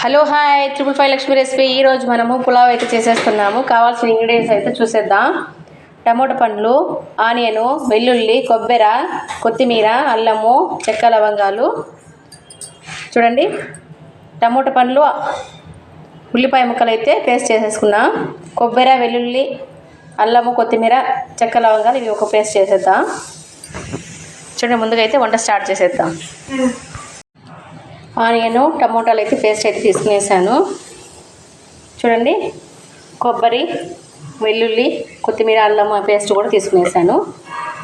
Hello hi 555 Lakshmi recipe. ఈరోజు మనము పులావ్ అయితే చేసేస్తున్నాము. కావాల్సిన ఇంగ్రీడియంట్స్ అయితే చూసేద్దాం. టమోటా పండ్లు, ఆనియను, వెల్లుల్లి, కొబ్బరి, కొత్తిమీర, అల్లము, చెక్క, లవంగాలు. చూడండి, టమోటా పండ్లు, ఉల్లిపాయ ముక్కలు అయితే పేస్ట్ చేసేసుకున్నాం. కొబ్బరి, వెల్లుల్లి, అల్లము, కొత్తిమీర, చెక్క, లవంగాలు ఇవి ఒక పేస్ట్ చేసేద్దాం. చూడండి, ముందుగా అయితే వంట స్టార్ట్ చేసేద్దాం. ఆనియన్, టమోటాలు అయితే పేస్ట్ అయితే తీసుకునేసాను. చూడండి, కొబ్బరి, వెల్లుల్లి, కొత్తిమీర, అల్లం పేస్ట్ కూడా తీసుకునేసాను.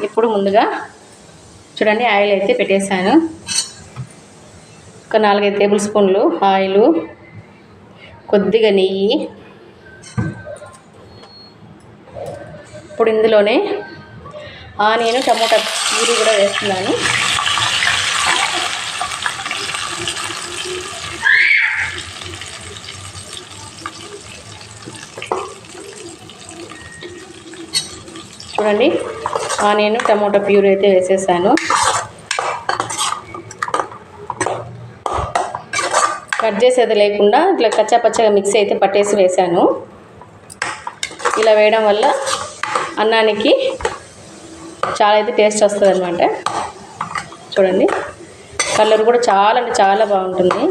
ఇప్పుడు ముందుగా చూడండి, ఆయిల్ అయితే పెట్టేశాను. ఒక 4-5 టేబుల్ స్పూన్లు ఆయిలు, కొద్దిగా నెయ్యి. ఇప్పుడు ఇందులోనే ఆనియన్, టమోటా ప్యూరీ కూడా వేస్తున్నాను. చూడండి, ఆనియన్, టమోటా ప్యూరీ అయితే వేసేసాను. కట్ చేసేది లేకుండా ఇట్లా కచ్చా పచ్చగా మిక్సీ అయితే పట్టేసి వేసాను. ఇలా వేయడం వల్ల అన్నానికి చాలా అయితే టేస్ట్ వస్తుంది అన్నమాట. చూడండి, కలర్ కూడా చాలా అంటే చాలా బాగుంటుంది.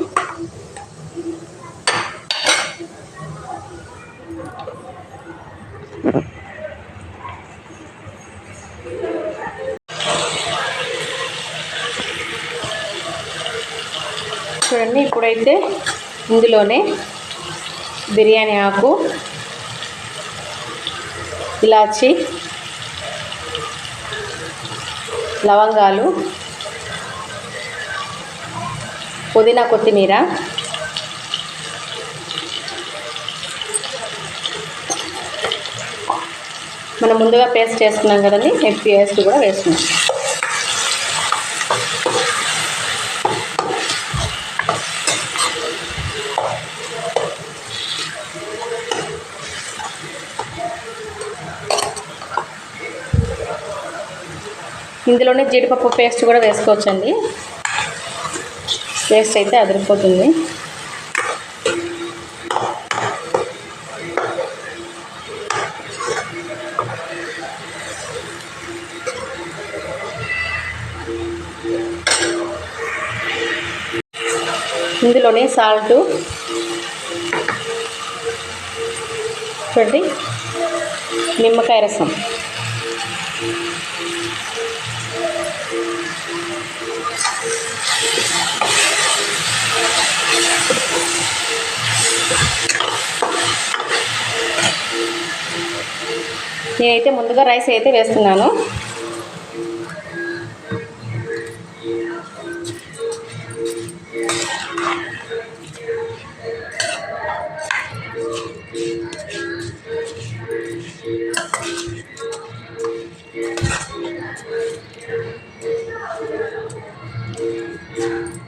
చూడండి, ఇప్పుడైతే ఇందులోనే బిర్యానీ ఆకు, ఇలాచి, లవంగాలు, పుదీనా, కొత్తిమీర, మనం ముందుగా పేస్ట్ చేసుకున్నాం కదండి, ఈ పేస్ట్ కూడా వేసుకున్నాం. ఇందులోనే జీడిపప్పు పేస్ట్ కూడా వేసుకోవచ్చండి. పేస్ట్ అయితే అదిరిపోతుంది. ఇందులోనే సాల్ట్, చూడండి, నిమ్మకాయ రసం, నేనైతే ముందుగా రైస్ అయితే వేస్తున్నాను.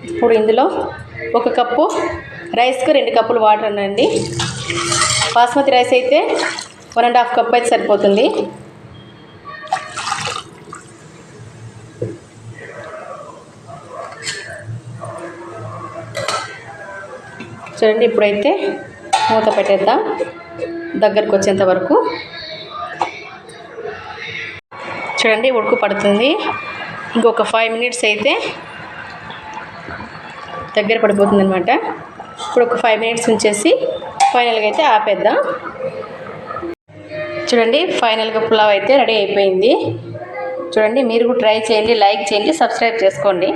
ఇప్పుడు ఇందులో 1 కప్పు రైస్కి 2 కప్పులు వాటర్ అనండి. బాస్మతి రైస్ అయితే 1.5 కప్ అయితే సరిపోతుంది. చూడండి, ఇప్పుడైతే మూత పెట్టేద్దాం దగ్గరకు వచ్చేంత వరకు. చూడండి, ఉడుకు పడుతుంది. ఇంకొక 5 మినిట్స్ అయితే దగ్గర పడిపోతుంది అనమాట. ఇప్పుడు ఒక 5 మినిట్స్ ఉంచేసి ఫైనల్గా అయితే ఆపేద్దాం. చూడండి, ఫైనల్గా పులావ్ అయితే రెడీ అయిపోయింది. చూడండి, మీరు కూడా ట్రై చేయండి, లైక్ చేయండి, సబ్స్క్రైబ్ చేసుకోండి.